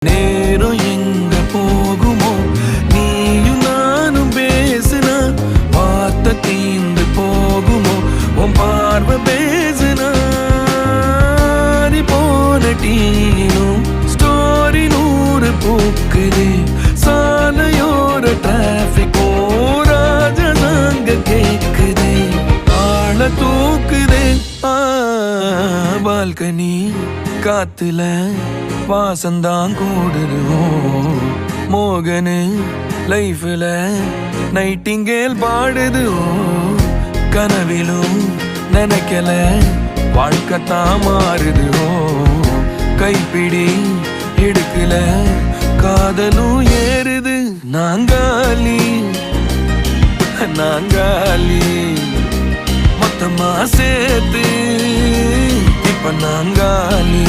நேரம் எங்க போகுமோ நீயும் நானும் பேசுனா வார்த்தை தீந்து போகுமோ உன் பார்வை பேசுனா போன டீனும் ஸ்டோரி 100 பூக்குது சாலையோர டிராபிக் ராஜனாங்க கேக்குது ஆள தூக்குதே பால்கனி காத்துல வாசந்தான் கூடுது மோகனு லைஃப்ல நைட்டிங்கேல் பாடுது கனவிலும் நினைக்கல வாழ்க்கைத்தான் மாறுது கைப்பிடி எடுக்கல காதலும் ஏறுது நாங்காலி மொத்தமா சேர்த்து இப்ப நாங்காலி